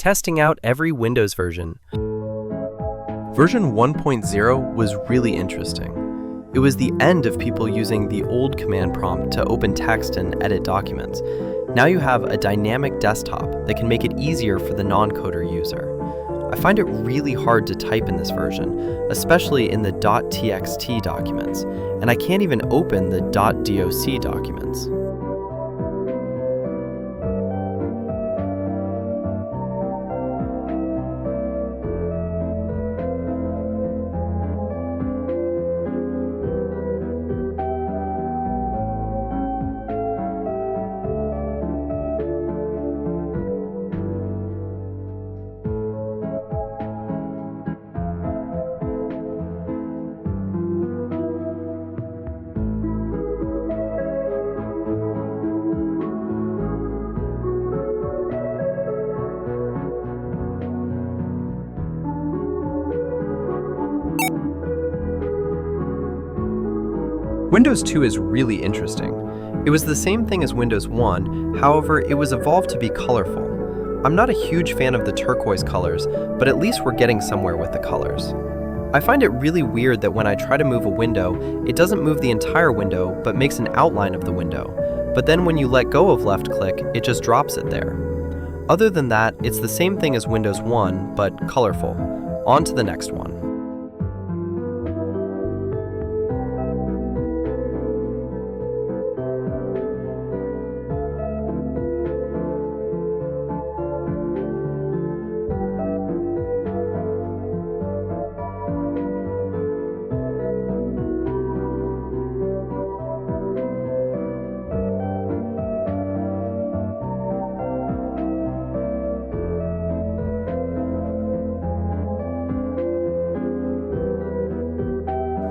testing out every Windows version. Version 1.0 was really interesting. It was the end of people using the old command prompt to open text and edit documents. Now you have a dynamic desktop that can make it easier for the non-coder user. I find it really hard to type in this version, especially in the .txt documents, and I can't even open the .doc documents. Windows 2 is really interesting. It was the same thing as Windows 1, however, it was evolved to be colorful. I'm not a huge fan of the turquoise colors, but at least we're getting somewhere with the colors. I find it really weird that when I try to move a window, it doesn't move the entire window, but makes an outline of the window. But then when you let go of left click, it just drops it there. Other than that, it's the same thing as Windows 1, but colorful. On to the next one.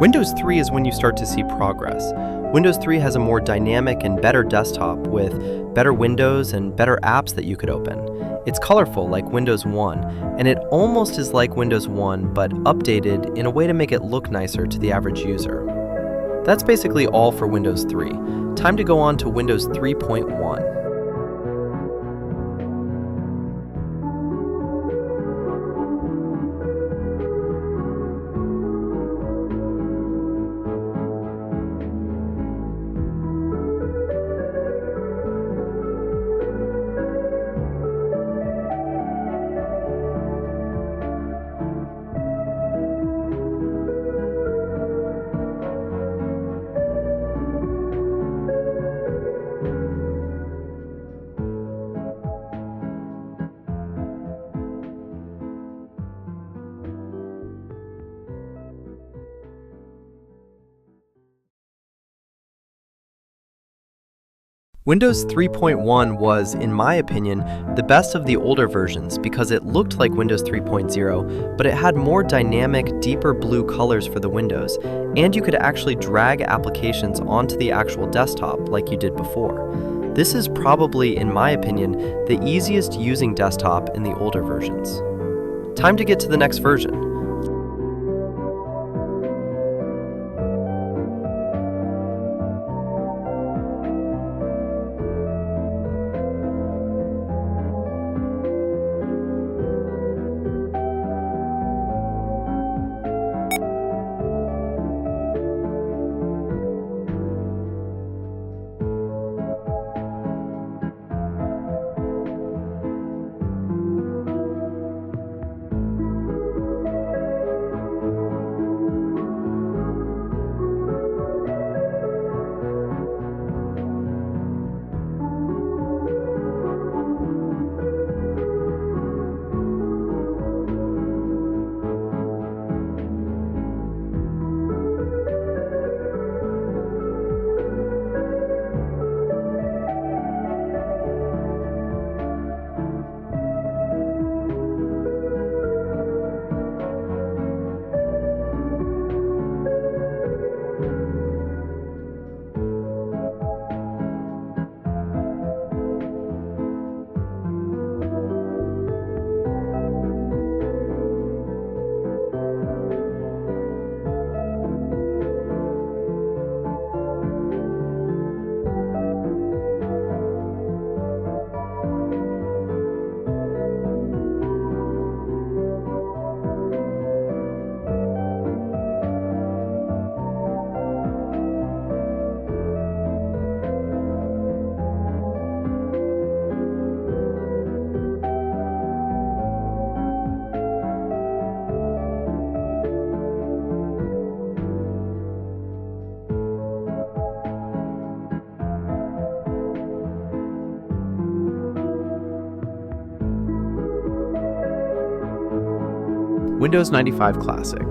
Windows 3 is when you start to see progress. Windows 3 has a more dynamic and better desktop with better windows and better apps that you could open. It's colorful like Windows 1, and it almost is like Windows 1 but updated in a way to make it look nicer to the average user. That's basically all for Windows 3. Time to go on to Windows 3.1. Windows 3.1 was, in my opinion, the best of the older versions because it looked like Windows 3.0, but it had more dynamic, deeper blue colors for the windows, and you could actually drag applications onto the actual desktop like you did before. This is probably, in my opinion, the easiest using desktop in the older versions. Time to get to the next version. Windows 95 Classic.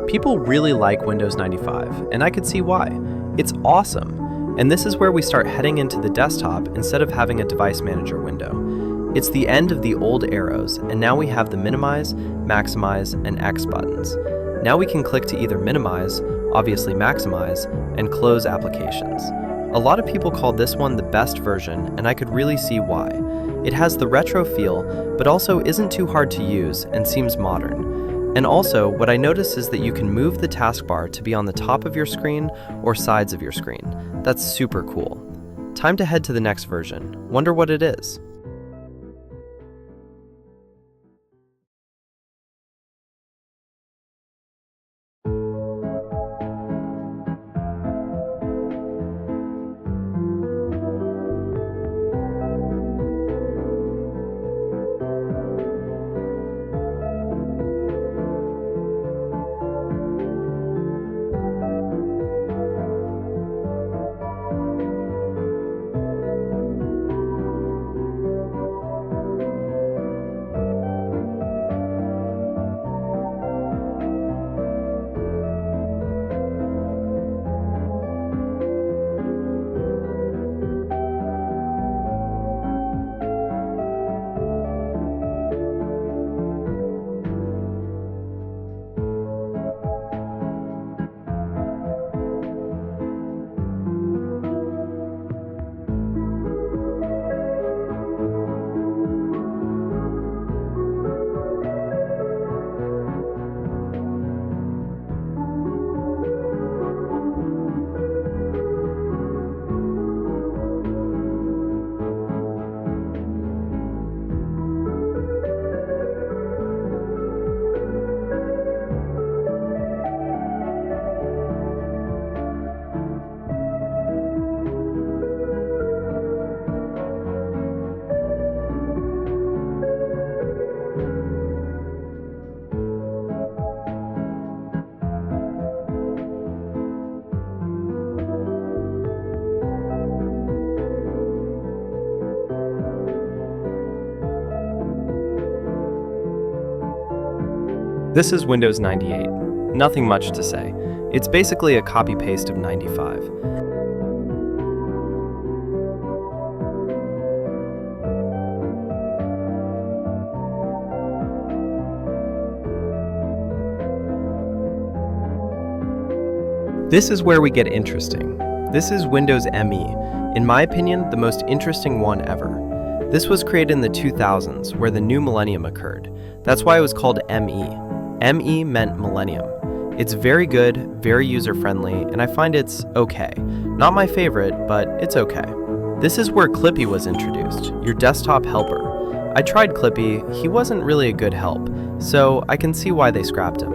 People really like Windows 95, and I could see why. It's awesome, and this is where we start heading into the desktop instead of having a device manager window. It's the end of the old arrows, and now we have the minimize, maximize, and X buttons. Now we can click to either minimize, obviously maximize, and close applications. A lot of people call this one the best version, and I could really see why. It has the retro feel, but also isn't too hard to use and seems modern. And also, what I noticed is that you can move the taskbar to be on the top of your screen or sides of your screen. That's super cool. Time to head to the next version. Wonder what it is. This is Windows 98. Nothing much to say. It's basically a copy-paste of 95. This is where we get interesting. This is Windows ME. In my opinion, the most interesting one ever. This was created in the 2000s, where the new millennium occurred. That's why it was called ME. ME meant millennium. It's very good, very user-friendly, and I find it's okay. Not my favorite, but it's okay. This is where Clippy was introduced, your desktop helper. I tried Clippy, he wasn't really a good help, so I can see why they scrapped him.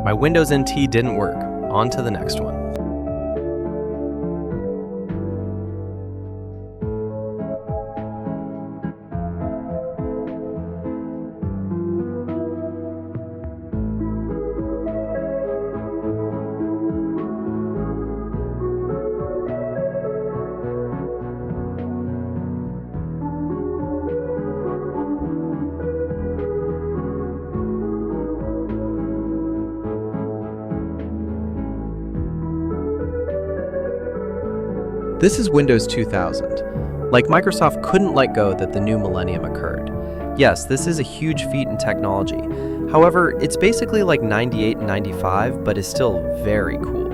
My Windows NT didn't work. On to the next one. This is Windows 2000. Like, Microsoft couldn't let go that the new millennium occurred. Yes, this is a huge feat in technology. However, it's basically like 98 and 95, but is still very cool.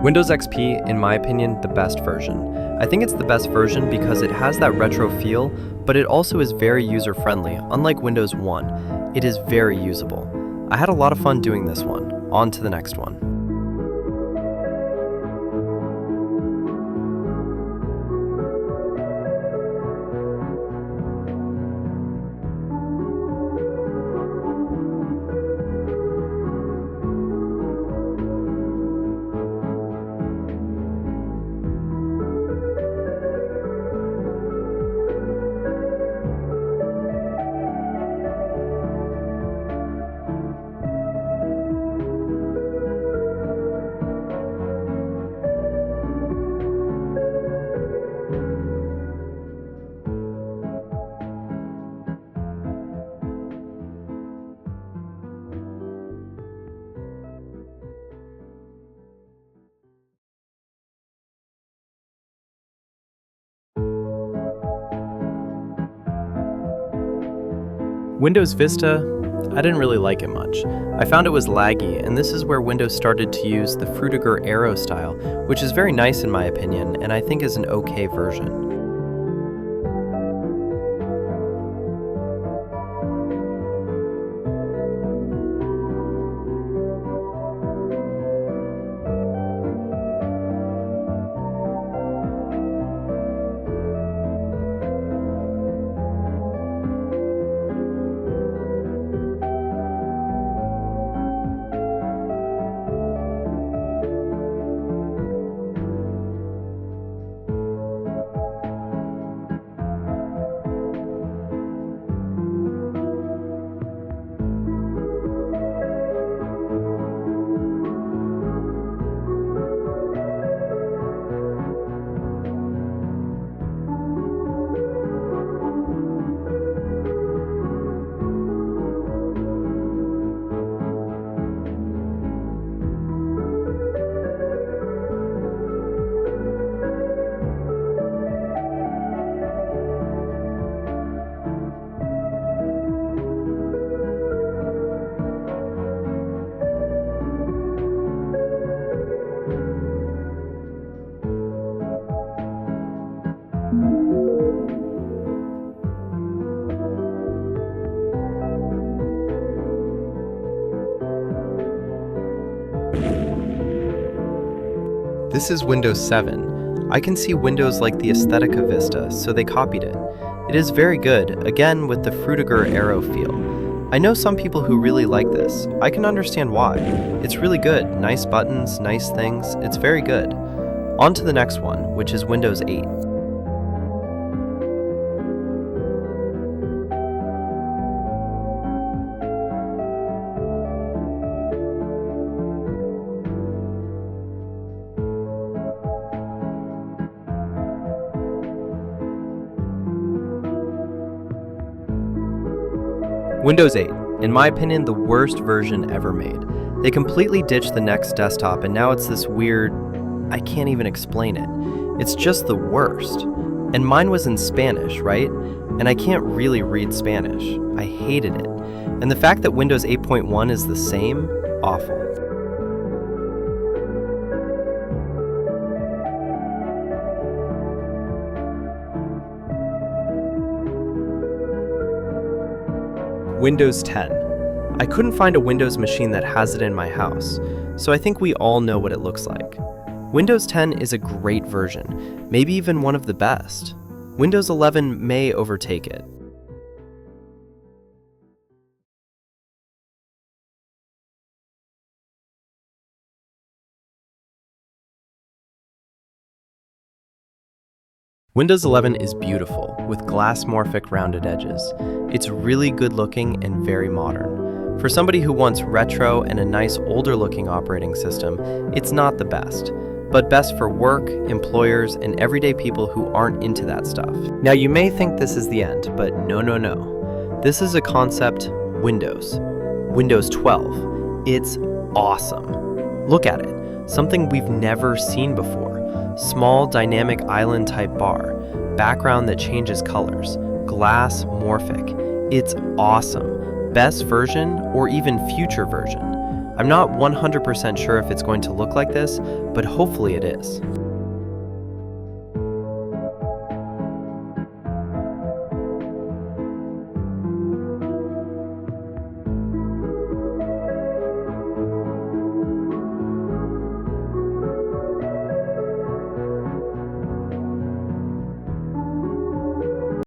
Windows XP, in my opinion, the best version. I think it's the best version because it has that retro feel, but it also is very user-friendly. Unlike Windows 1, it is very usable. I had a lot of fun doing this one. On to the next one. Windows Vista, I didn't really like it much. I found it was laggy, and this is where Windows started to use the Frutiger Aero style, which is very nice in my opinion, and I think is an okay version. This is Windows 7. I can see Windows like the aesthetic of Vista, so they copied it. It is very good, again with the Frutiger Aero feel. I know some people who really like this. I can understand why. It's really good, nice buttons, nice things, it's very good. On to the next one, which is Windows 8. Windows 8, in my opinion, the worst version ever made. They completely ditched the Next desktop and now it's this weird, I can't even explain it. It's just the worst. And mine was in Spanish, right? And I can't really read Spanish. I hated it. And the fact that Windows 8.1 is the same, awful. Windows 10. I couldn't find a Windows machine that has it in my house, so I think we all know what it looks like. Windows 10 is a great version, maybe even one of the best. Windows 11 may overtake it. Windows 11 is beautiful, with glass-morphic rounded edges. It's really good looking and very modern. For somebody who wants retro and a nice older looking operating system, it's not the best, but best for work, employers, and everyday people who aren't into that stuff. Now you may think this is the end, but no. This is a concept, Windows 12. It's awesome. Look at it, something we've never seen before. Small dynamic island type bar, background that changes colors, glass morphic. It's awesome. Best version or even future version. I'm not 100% sure if it's going to look like this, but hopefully it is.